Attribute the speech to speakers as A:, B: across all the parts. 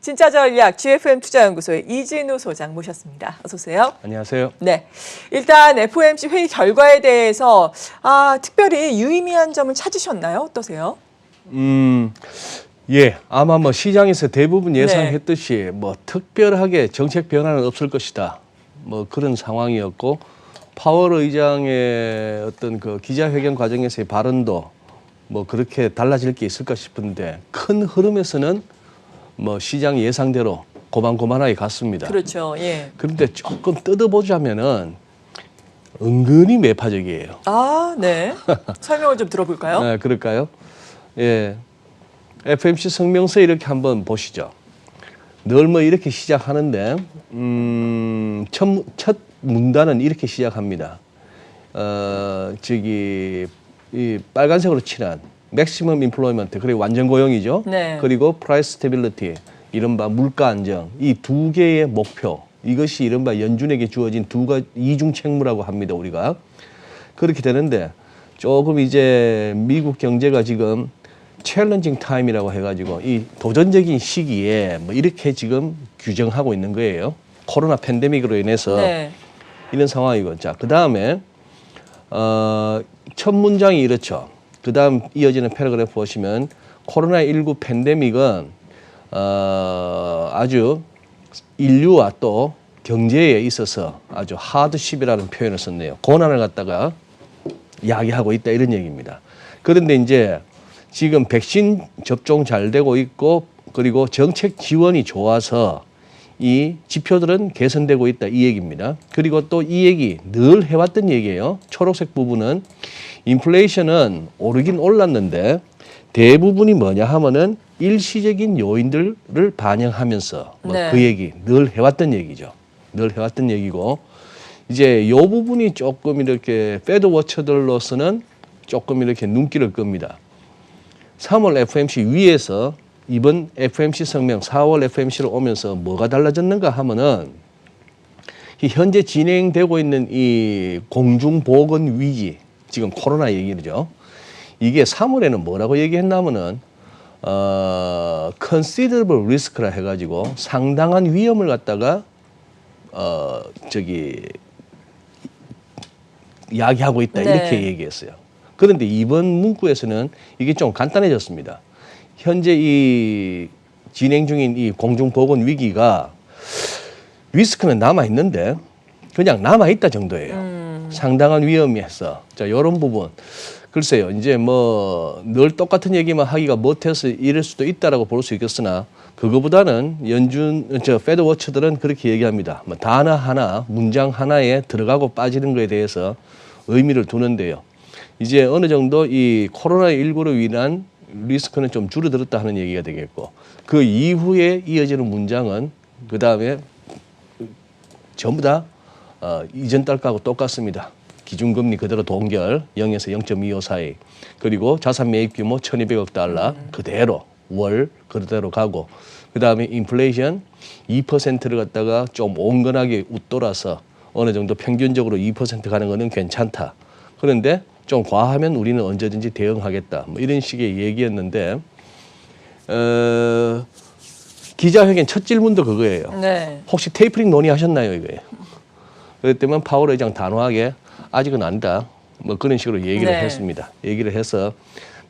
A: 진짜 전략 GFM 투자연구소의 이진우 소장 모셨습니다. 어서 오세요.
B: 안녕하세요.
A: 네, 일단 FOMC 회의 결과에 대해서 특별히 유의미한 점을 찾으셨나요? 어떠세요?
B: 예, 아마 뭐 시장에서 대부분 예상했듯이 뭐 특별하게 정책 변화는 없을 것이다. 뭐 그런 상황이었고 파월 의장의 어떤 그 기자회견 과정에서의 발언도 뭐 그렇게 달라질 게 있을까 싶은데 큰 흐름에서는 뭐 시장 예상대로 고만고만하게 갔습니다.
A: 그렇죠. 예.
B: 그런데 조금 뜯어보자면은 은근히 매파적이에요.
A: 아, 네. 설명을 좀 들어볼까요?
B: 네, 그럴까요? 예. FOMC 성명서 이렇게 한번 보시죠. 늘 뭐 이렇게 시작하는데 첫 문단은 이렇게 시작합니다. 이 빨간색으로 칠한 맥시멈 임플로이먼트, 그리고 완전 고용이죠.
A: 네.
B: 그리고 프라이스 스테빌리티, 이른바 물가 안정, 이 두 개의 목표, 이것이 이른바 연준에게 주어진 이중 책무라고 합니다, 우리가. 그렇게 되는데 조금 이제 미국 경제가 지금 챌린징 타임이라고 해가지고 이 도전적인 시기에 뭐 이렇게 지금 규정하고 있는 거예요. 코로나 팬데믹으로 인해서
A: 네.
B: 이런 상황이고. 자, 그 다음에 첫 문장이 이렇죠. 그 다음 이어지는 패러그래프 보시면 코로나19 팬데믹은 아주 인류와 또 경제에 있어서 아주 하드십이라는 표현을 썼네요. 고난을 갖다가 야기하고 있다, 이런 얘기입니다. 그런데 이제 지금 백신 접종 잘 되고 있고 그리고 정책 지원이 좋아서 이 지표들은 개선되고 있다, 이 얘기입니다. 그리고 또 이 얘기 늘 해왔던 얘기예요. 초록색 부분은 인플레이션은 오르긴 올랐는데 대부분이 뭐냐 하면은 일시적인 요인들을 반영하면서 뭐
A: 네.
B: 그 얘기 늘 해왔던 얘기죠. 늘 해왔던 얘기고 이제 이 부분이 조금 이렇게 패드 워처들로서는 조금 이렇게 눈길을 끕니다. 3월 FOMC 위에서 이번 FOMC 성명 4월 FOMC로 오면서 뭐가 달라졌는가 하면은 현재 진행되고 있는 이 공중보건 위기, 지금 코로나 얘기죠. 이게 3월에는 뭐라고 얘기했냐면은 considerable risk라 해가지고 상당한 위험을 갖다가 이야기하고 있다,
A: 네.
B: 이렇게 얘기했어요. 그런데 이번 문구에서는 이게 좀 간단해졌습니다. 현재 이 진행 중인 이 공중보건 위기가 리스크는 남아 있는데 그냥 남아 있다 정도예요. 상당한 위험이 있어. 자, 이런 부분. 글쎄요, 이제 뭐 늘 똑같은 얘기만 하기가 못해서 이럴 수도 있다라고 볼 수 있겠으나 그거보다는 패드 워처들은 그렇게 얘기합니다. 뭐 단어 하나, 문장 하나에 들어가고 빠지는 거에 대해서 의미를 두는데요. 이제 어느 정도 이 코로나19로 인한 리스크는 좀 줄어들었다 하는 얘기가 되겠고 그 이후에 이어지는 문장은 그 다음에 전부 다 이전 달하고 똑같습니다. 기준금리 그대로 동결 0에서 0.25 사이, 그리고 자산 매입 규모 1,200억 달러 그대로 월 그대로 가고, 그 다음에 인플레이션 2%를 갖다가 좀 온건하게 웃돌아서 어느 정도 평균적으로 2% 가는 거는 괜찮다. 그런데 좀 과하면 우리는 언제든지 대응하겠다, 뭐 이런 식의 얘기였는데 기자회견 첫 질문도 그거예요.
A: 네.
B: 혹시 테이퍼링 논의하셨나요, 이거예요. 그랬더니 파월 의장 단호하게 아직은 아니다, 뭐 그런 식으로 얘기를
A: 네.
B: 했습니다. 얘기를 해서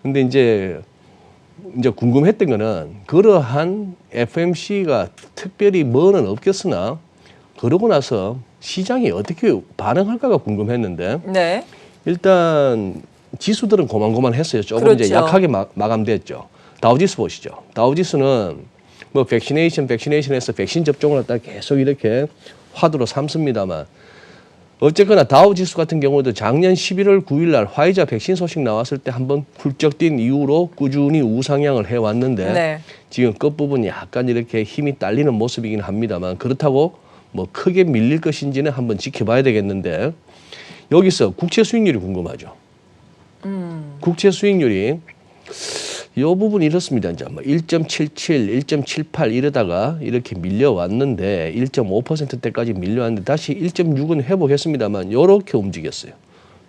B: 근데 이제 궁금했던 거는 그러한 FOMC가 특별히 뭐는 없겠으나 그러고 나서 시장이 어떻게 반응할까가 궁금했는데
A: 네.
B: 일단 지수들은 고만고만했어요. 조금
A: 그렇죠.
B: 이제 약하게 마감됐죠. 다우지수 보시죠. 다우지수는 뭐 백신에서 백신 접종을 갖다 계속 이렇게 화두로 삼습니다만 어쨌거나 다우지수 같은 경우도 작년 11월 9일 날 화이자 백신 소식 나왔을 때 한번 훌쩍 뛴 이후로 꾸준히 우상향을 해왔는데
A: 네.
B: 지금 끝부분 약간 이렇게 힘이 딸리는 모습이긴 합니다만 그렇다고 뭐 크게 밀릴 것인지는 한번 지켜봐야 되겠는데 여기서 국채 수익률이 궁금하죠. 국채 수익률이 이 부분이 이렇습니다. 이제 뭐 1.77, 1.78 이러다가 이렇게 밀려왔는데 1.5%대까지 밀려왔는데 다시 1.6은 회복했습니다만 이렇게 움직였어요.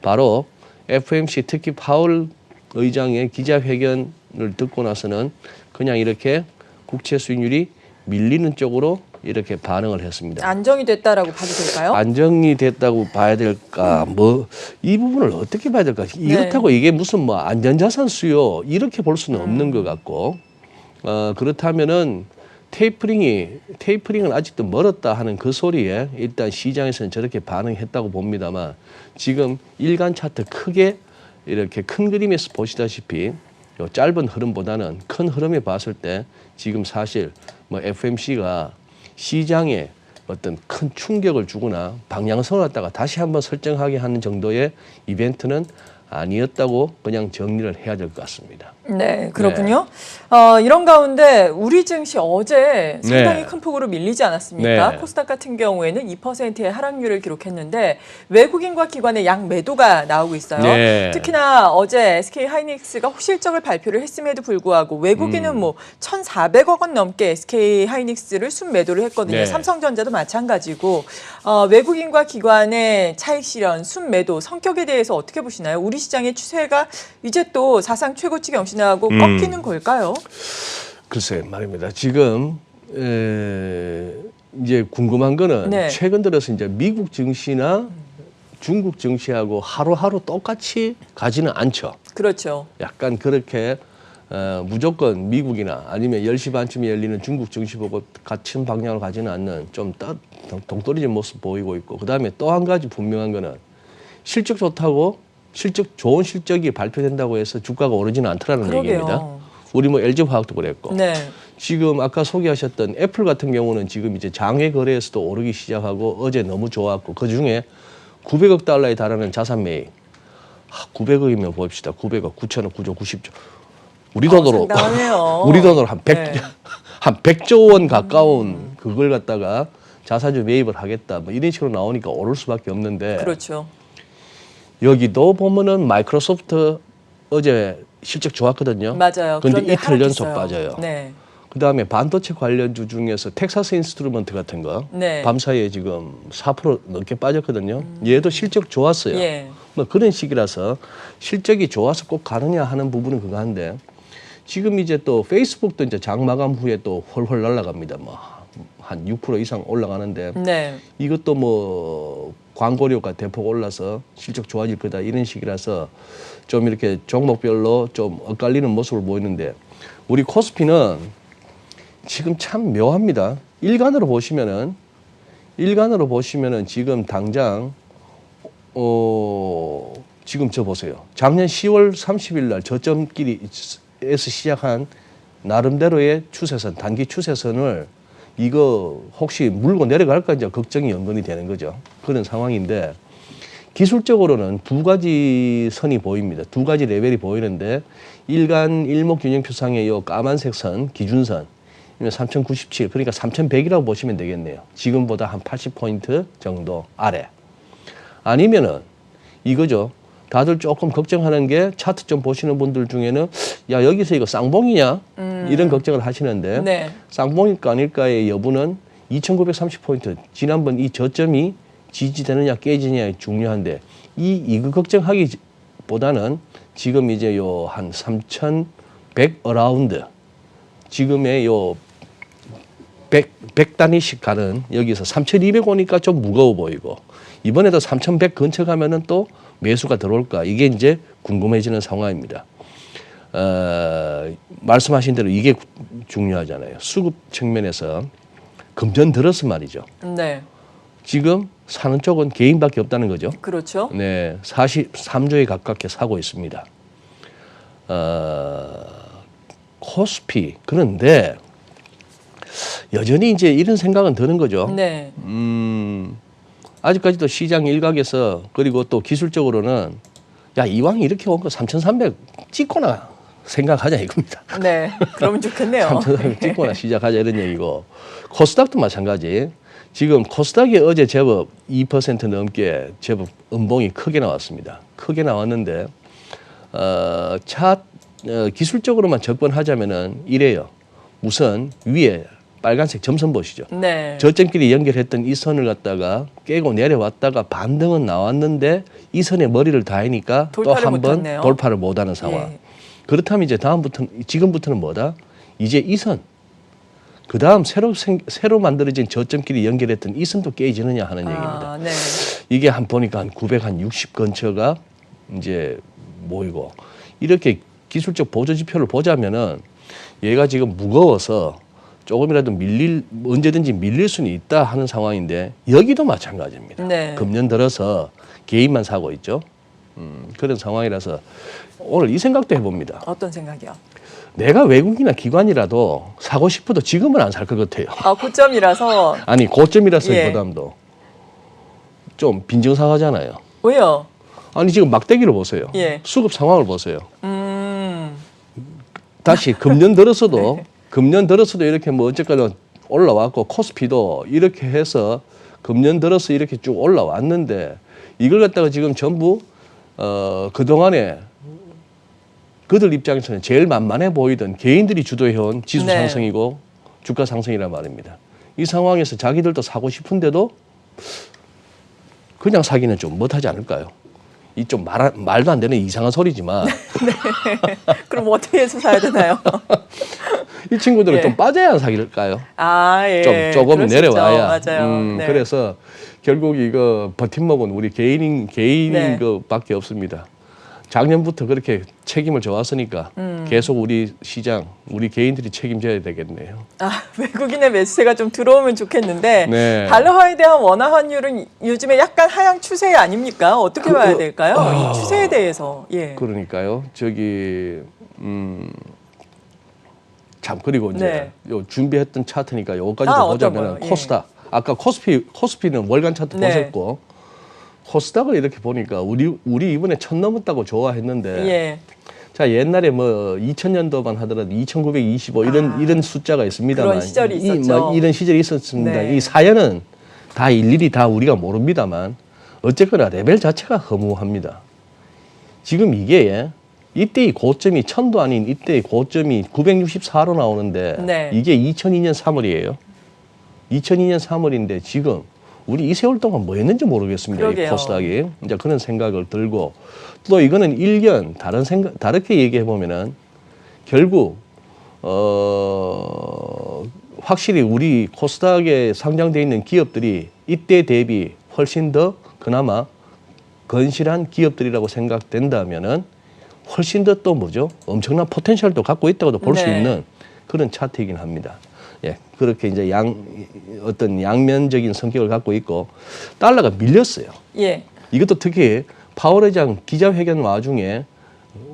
B: 바로 FOMC 특히 파월 의장의 기자회견을 듣고 나서는 그냥 이렇게 국채 수익률이 밀리는 쪽으로 이렇게 반응을 했습니다.
A: 안정이 됐다라고 봐도 될까요?
B: 안정이 됐다고 봐야 될까? 뭐 이 부분을 어떻게 봐야 될까? 이렇다고 이게 무슨 뭐 안전자산 수요 이렇게 볼 수는 없는 것 같고 그렇다면은 테이퍼링은 아직도 멀었다 하는 그 소리에 일단 시장에서는 저렇게 반응했다고 봅니다만 지금 일간 차트 크게 이렇게 큰 그림에서 보시다시피 요 짧은 흐름보다는 큰 흐름에 봤을 때 지금 사실 뭐 FMC가 시장에 어떤 큰 충격을 주거나 방향성을 갖다가 다시 한번 설정하게 하는 정도의 이벤트는 아니었다고 그냥 정리를 해야 될 것 같습니다.
A: 네, 그렇군요. 이런 가운데 우리 증시 어제 상당히
B: 네.
A: 큰 폭으로 밀리지 않았습니까?
B: 네.
A: 코스닥 같은 경우에는 2%의 하락률을 기록했는데 외국인과 기관의 양 매도가 나오고 있어요.
B: 네.
A: 특히나 어제 SK 하이닉스가 실적을 발표를 했음에도 불구하고 외국인은 뭐 1,400억 원 넘게 SK 하이닉스를 순매도를 했거든요.
B: 네.
A: 삼성전자도 마찬가지고 외국인과 기관의 차익 실현, 순매도 성격에 대해서 어떻게 보시나요? 우리 시장의 추세가 이제 또 사상 최고치 경신하고 꺾이는 걸까요?
B: 글쎄 말입니다. 지금 이제 궁금한 거는
A: 네.
B: 최근 들어서 이제 미국 증시나 중국 증시하고 하루하루 똑같이 가지는 않죠.
A: 그렇죠.
B: 약간 그렇게 무조건 미국이나 아니면 10시 반쯤에 열리는 중국 증시 보고 같은 방향으로 가지는 않는 좀 동떨어진 모습 보이고 있고 그다음에 또 한 가지 분명한 거는 실적 좋다고 좋은 실적이 발표된다고 해서 주가가 오르지는 않더라는
A: 그러게요.
B: 얘기입니다. 우리 뭐 LG화학도 그랬고
A: 네.
B: 지금 아까 소개하셨던 애플 같은 경우는 지금 이제 장외 거래에서도 오르기 시작하고 어제 너무 좋았고 그 중에 900억 달러에 달하는 자산 매입 900억이면 봅시다. 900억, 9천억, 9조, 90조. 우리 돈으로
A: 상당하네요.
B: 우리 돈으로 한 100,
A: 네.
B: 한 100조 원 가까운 그걸 갖다가 자사주 매입을 하겠다. 뭐 이런 식으로 나오니까 오를 수밖에 없는데
A: 그렇죠.
B: 여기도 보면은 마이크로소프트 어제 실적 좋았거든요.
A: 맞아요.
B: 그런데
A: 그런데
B: 이틀 연속
A: 하락했어요.
B: 빠져요.
A: 네.
B: 그다음에 반도체 관련주 중에서 텍사스 인스트루먼트 같은 거
A: 네.
B: 밤사이에 지금 4% 넘게 빠졌거든요. 얘도 실적 좋았어요.
A: 예.
B: 뭐 그런 식이라서 실적이 좋아서 꼭 가느냐 하는 부분은 그거 한데 지금 이제 또 페이스북도 이제 장 마감 후에 또 헐헐 날아갑니다. 뭐 한 6% 이상 올라가는데
A: 네.
B: 이것도 뭐 광고료가 대폭 올라서 실적 좋아질 거다 이런 식이라서 좀 이렇게 종목별로 좀 엇갈리는 모습을 보이는데 우리 코스피는 지금 참 묘합니다. 일간으로 보시면은 지금 당장 지금 저 보세요. 작년 10월 30일 날 저점끼리에서 시작한 나름대로의 추세선, 단기 추세선을 이거 혹시 물고 내려갈까 이제 걱정이 연건이 되는 거죠. 그런 상황인데 기술적으로는 두 가지 선이 보입니다. 두 가지 레벨이 보이는데 일간 일목균형표상의 이 까만색 선, 기준선 3097, 그러니까 3100이라고 보시면 되겠네요. 지금보다 한 80포인트 정도 아래. 아니면은 이거죠. 다들 조금 걱정하는 게 차트 좀 보시는 분들 중에는 야 여기서 이거 쌍봉이냐 이런 걱정을 하시는데
A: 네.
B: 쌍봉일까 아닐까의 여부는 2930포인트 지난번 이 저점이 지지되느냐 깨지느냐가 중요한데 이거 걱정하기보다는 지금 이제 요 한 3100 어라운드 지금의 요 100단위씩 가는 여기서 3200 오니까 좀 무거워 보이고 이번에도 3100 근처 가면은 또 매수가 들어올까 이게 이제 궁금해지는 상황입니다. 말씀하신 대로 이게 중요하잖아요. 수급 측면에서 금전 들어서 말이죠.
A: 네.
B: 지금 사는 쪽은 개인밖에 없다는 거죠.
A: 그렇죠.
B: 네, 43조에 가깝게 사고 있습니다. 코스피 그런데 여전히 이제 이런 생각은 드는 거죠.
A: 네.
B: 아직까지도 시장 일각에서 그리고 또 기술적으로는 야 이왕 이렇게 온 거 3,300 찍거나 생각하자 이겁니다.
A: 네. 그러면 좋겠네요.
B: 3,300 찍거나 시작하자 이런 얘기고 코스닥도 마찬가지. 지금 코스닥이 어제 제법 2% 넘게 제법 음봉이 크게 나왔습니다. 크게 나왔는데 기술적으로만 접근하자면은 이래요. 우선 위에 빨간색 점선 보시죠.
A: 네.
B: 저점끼리 연결했던 이 선을 갖다가 깨고 내려왔다가 반등은 나왔는데 이 선에 머리를 다하니까 또
A: 돌파를
B: 한 번
A: 못했네요.
B: 돌파를 못하는 상황.
A: 예.
B: 그렇다면 이제 지금부터는 뭐다? 이제 이 선 그다음 새로 만들어진 저점끼리 연결했던 이 선도 깨지느냐 하는 얘기입니다.
A: 네.
B: 이게 한 보니까 한 960 근처가 이제 모이고 이렇게 기술적 보조 지표를 보자면은 얘가 지금 무거워서 조금이라도 언제든지 밀릴 수는 있다 하는 상황인데 여기도 마찬가지입니다.
A: 네.
B: 금년 들어서 개인만 사고 있죠. 그런 상황이라서 오늘 이 생각도 해봅니다.
A: 어떤 생각이요?
B: 내가 외국이나 기관이라도 사고 싶어도 지금은 안 살 것 같아요.
A: 고점이라서.
B: 아니 고점이라서
A: 예.
B: 보담도 좀 빈정상하잖아요.
A: 왜요?
B: 아니 지금 막대기를 보세요.
A: 예.
B: 수급 상황을 보세요. 다시 금년 들어서도
A: 네.
B: 금년 들어서도 이렇게 뭐 어쨌거나 올라왔고 코스피도 이렇게 해서 금년 들어서 이렇게 쭉 올라왔는데 이걸 갖다가 지금 전부 그동안에 그들 입장에서는 제일 만만해 보이던 개인들이 주도해온 지수
A: 네.
B: 상승이고 주가 상승이란 말입니다. 이 상황에서 자기들도 사고 싶은데도 그냥 사기는 좀 못하지 않을까요? 이 좀 말도 안 되는 이상한 소리지만
A: 그럼 어떻게 해서 사야 되나요?
B: 이 친구들은
A: 예.
B: 좀 빠져야 사기일까요?
A: 예.
B: 조금
A: 그럴 수
B: 내려와야.
A: 있죠. 맞아요. 네.
B: 그래서 결국 이거 버팀목은 우리 개인인
A: 네.
B: 것밖에 없습니다. 작년부터 그렇게 책임을 져왔으니까 계속 우리 시장, 우리 개인들이 책임져야 되겠네요.
A: 외국인의 매수세가 좀 들어오면 좋겠는데
B: 네.
A: 달러화에 대한 원화 환율은 요즘에 약간 하향 추세 아닙니까? 어떻게 봐야 될까요? 이 추세에 대해서. 예.
B: 그러니까요. 참 그리고 이제
A: 네.
B: 요 준비했던 차트니까 요거까지 좀
A: 어떤
B: 보자면
A: 거요?
B: 코스닥 아까 코스피는 월간 차트
A: 네.
B: 보셨고 코스닥을 이렇게 보니까 우리 이번에 1000 넘었다고 좋아했는데
A: 예.
B: 자 옛날에 뭐 2000년도만 하더라도 2925 이런 숫자가 있습니다만
A: 그런 시절이 있었죠.
B: 이런 시절이 있었습니다.
A: 네.
B: 이 사연은 다 일일이 다 우리가 모릅니다만 어쨌거나 레벨 자체가 허무합니다. 지금 이게 이때의 고점이 1000도 아닌 이때의 고점이 964로 나오는데
A: 네.
B: 이게 2002년 3월이에요. 2002년 3월인데 지금 우리 이 세월 동안 뭐 했는지 모르겠습니다. 이
A: 그러게요.
B: 코스닥이. 이제 그런 생각을 들고 또 이거는 일견 다르게 얘기해 보면은 결국 확실히 우리 코스닥에 상장되어 있는 기업들이 이때 대비 훨씬 더 그나마 건실한 기업들이라고 생각된다면은 훨씬 더 또 뭐죠? 엄청난 포텐셜도 갖고 있다고도 볼 수
A: 네.
B: 있는 그런 차트이긴 합니다. 예, 그렇게 이제 어떤 양면적인 성격을 갖고 있고 달러가 밀렸어요.
A: 예.
B: 이것도 특히 파월 의장 기자회견 와중에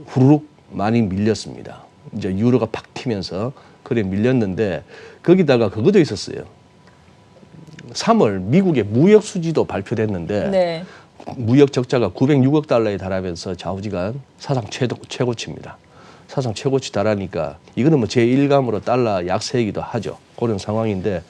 B: 후루룩 많이 밀렸습니다. 이제 유로가 팍 튀면서 그래 밀렸는데 거기다가 그것도 있었어요. 3월 미국의 무역 수지도 발표됐는데
A: 네.
B: 무역 적자가 906억 달러에 달하면서 좌우지간 사상 최고치입니다. 사상 최고치 달하니까 이거는 뭐 제1감으로 달러 약세이기도 하죠. 그런 상황인데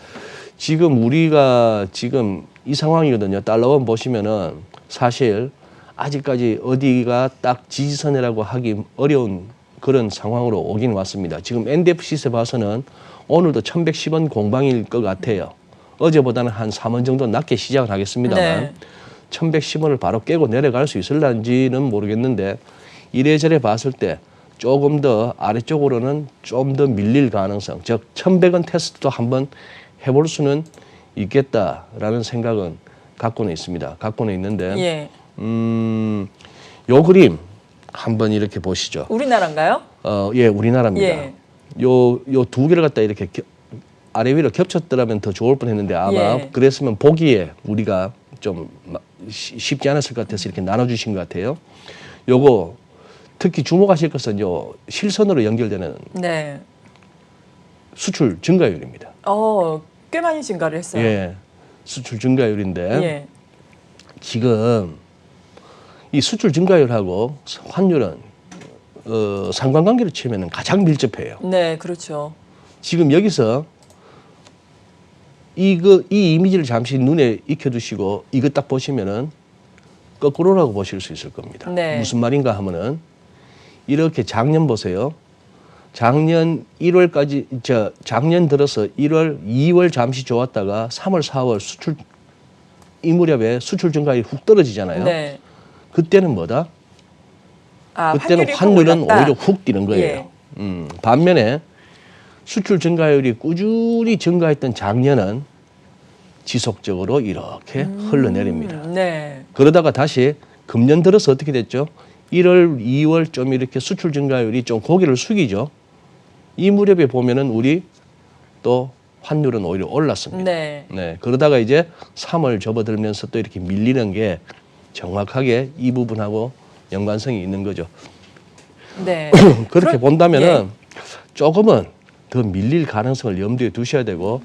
B: 지금 우리가 지금 이 상황이거든요. 달러원 보시면은 사실 아직까지 어디가 딱 지지선이라고 하기 어려운 그런 상황으로 오긴 왔습니다. 지금 NDF 시세 봐서는 오늘도 1110원 공방일 것 같아요. 어제보다는 한 3원 정도 낮게 시작을 하겠습니다만
A: 네.
B: 1110원을 바로 깨고 내려갈 수 있을런지는 모르겠는데 이래저래 봤을 때 조금 더 아래쪽으로는 좀 더 밀릴 가능성, 즉 1100원 테스트도 한번 해볼 수는 있겠다라는 생각은 갖고는 있습니다. 갖고는 있는데
A: 예.
B: 요 그림 한번 이렇게 보시죠.
A: 우리나라인가요?
B: 예, 우리나라입니다.
A: 예.
B: 요 두 개를 갖다 이렇게 아래 위로 겹쳤더라면 더 좋을 뻔했는데 아마
A: 예.
B: 그랬으면 보기에 우리가 좀 쉽지 않았을 것 같아서 이렇게 나눠주신 것 같아요. 요거 특히 주목하실 것은 요 실선으로 연결되는
A: 네.
B: 수출 증가율입니다.
A: 꽤 많이 증가를 했어요.
B: 예, 수출 증가율인데
A: 예.
B: 지금 이 수출 증가율하고 환율은 상관관계로 치면은 가장 밀접해요.
A: 네, 그렇죠.
B: 지금 여기서 이 이미지를 잠시 눈에 익혀두시고 이거 딱 보시면은 거꾸로라고 보실 수 있을 겁니다.
A: 네.
B: 무슨 말인가 하면은 이렇게 작년 보세요. 작년 1월까지 작년 들어서 1월, 2월 잠시 좋았다가 3월, 4월 이 무렵에 수출 증가율이 훅 떨어지잖아요.
A: 네.
B: 그때는 뭐다? 그때는
A: 환율이
B: 환율은
A: 올랐다.
B: 오히려 훅 뛰는 거예요.
A: 예.
B: 반면에 수출 증가율이 꾸준히 증가했던 작년은 지속적으로 이렇게 흘러내립니다.
A: 네.
B: 그러다가 다시 금년 들어서 어떻게 됐죠? 1월, 2월 좀 이렇게 수출 증가율이 좀 고개를 숙이죠. 이 무렵에 보면은 우리 또 환율은 오히려 올랐습니다.
A: 네.
B: 네, 그러다가 이제 3월 접어들면서 또 이렇게 밀리는 게 정확하게 이 부분하고 연관성이 있는 거죠.
A: 네.
B: 그렇게 본다면은
A: 예.
B: 조금은 더 밀릴 가능성을 염두에 두셔야 되고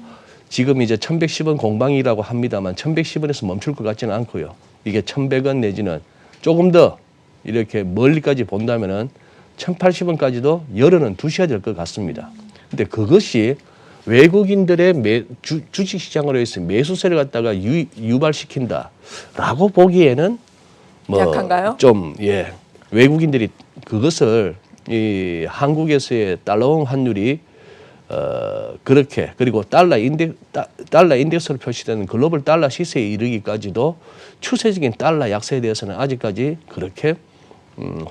B: 지금 이제 1110원 공방이라고 합니다만 1110원에서 멈출 것 같지는 않고요. 이게 1100원 내지는 조금 더 이렇게 멀리까지 본다면은 1080원까지도 열어는 두셔야 될 것 같습니다. 근데 그것이 외국인들의 주식시장으로 해서 매수세를 갖다가 유발시킨다라고 보기에는 뭐
A: 약한가요?
B: 좀 예, 외국인들이 그것을 이 한국에서의 달러원 환율이 그렇게 그리고 달러 인덱스로 표시되는 글로벌 달러 시세에 이르기까지도 추세적인 달러 약세에 대해서는 아직까지 그렇게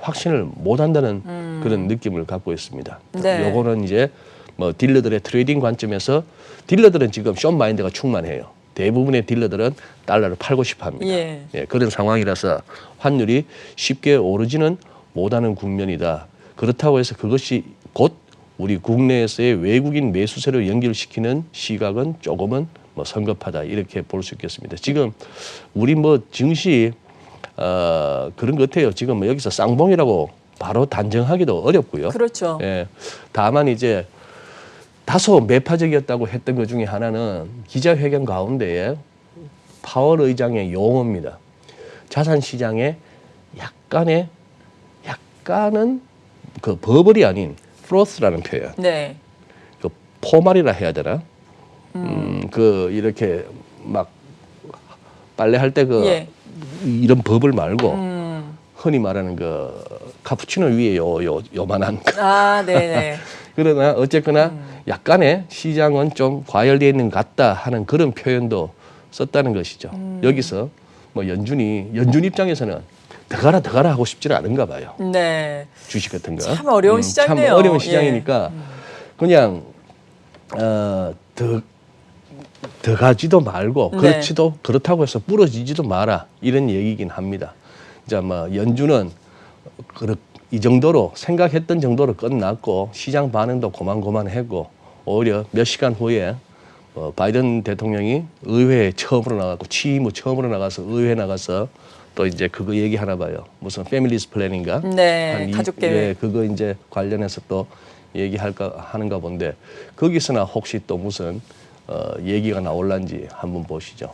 B: 확신을 못한다는 그런 느낌을 갖고 있습니다.
A: 네.
B: 요거는 이제 뭐 딜러들의 트레이딩 관점에서 딜러들은 지금 숏 마인드가 충만해요. 대부분의 딜러들은 달러를 팔고 싶어 합니다.
A: 예.
B: 예, 그런 상황이라서 환율이 쉽게 오르지는 못하는 국면이다. 그렇다고 해서 그것이 곧 우리 국내에서의 외국인 매수세로 연결시키는 시각은 조금은 뭐 성급하다 이렇게 볼 수 있겠습니다. 지금 우리 뭐 증시 그런 것 같아요. 지금 뭐 여기서 쌍봉이라고 바로 단정하기도 어렵고요.
A: 그렇죠.
B: 예, 다만 이제 다소 매파적이었다고 했던 것 중에 하나는 기자회견 가운데에 파월 의장의 용어입니다. 자산 시장에 약간은 그 버블이 아닌 플러스라는 표현.
A: 네.
B: 그 포말이라 해야 되나? 그 이렇게 막 빨래할 때 그
A: 예.
B: 이런 버블 말고 흔히 말하는 그 카푸치노 위에 요만한
A: 아, 네네.
B: 그러나 어쨌거나 약간의 시장은 좀 과열되어 있는 것 같다 하는 그런 표현도 썼다는 것이죠. 여기서 뭐 연준 입장에서는 더 가라 하고 싶지는 않은가 봐요.
A: 네.
B: 주식 같은 거.
A: 참 어려운 시장이네요.
B: 참 어려운
A: 예.
B: 시장이니까 그냥 더 가지도 말고
A: 네.
B: 그렇다고 해서 부러지지도 마라 이런 얘기긴 합니다. 이제 뭐 연준은 이 정도로 생각했던 정도로 끝났고 시장 반응도 고만고만했고 오히려 몇 시간 후에 바이든 대통령이 의회에 처음으로 나가고 취임 후 처음으로 나가서 의회에 나가서 또 이제 그거 얘기하나 봐요. 무슨 패밀리스 플래닝인가?
A: 네, 가족 계획.
B: 예, 그거 이제 관련해서 또 하는가 본데 거기서나 혹시 또 무슨 얘기가 나올란지 한번 보시죠.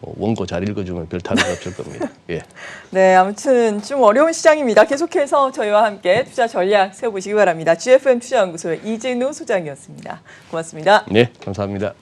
B: 원고 잘 읽어주면 별 탈이 없을 겁니다. 예.
A: 네, 아무튼 좀 어려운 시장입니다. 계속해서 저희와 함께 투자 전략 세워보시기 바랍니다. GFM 투자연구소의 이진우 소장이었습니다. 고맙습니다.
B: 네, 감사합니다.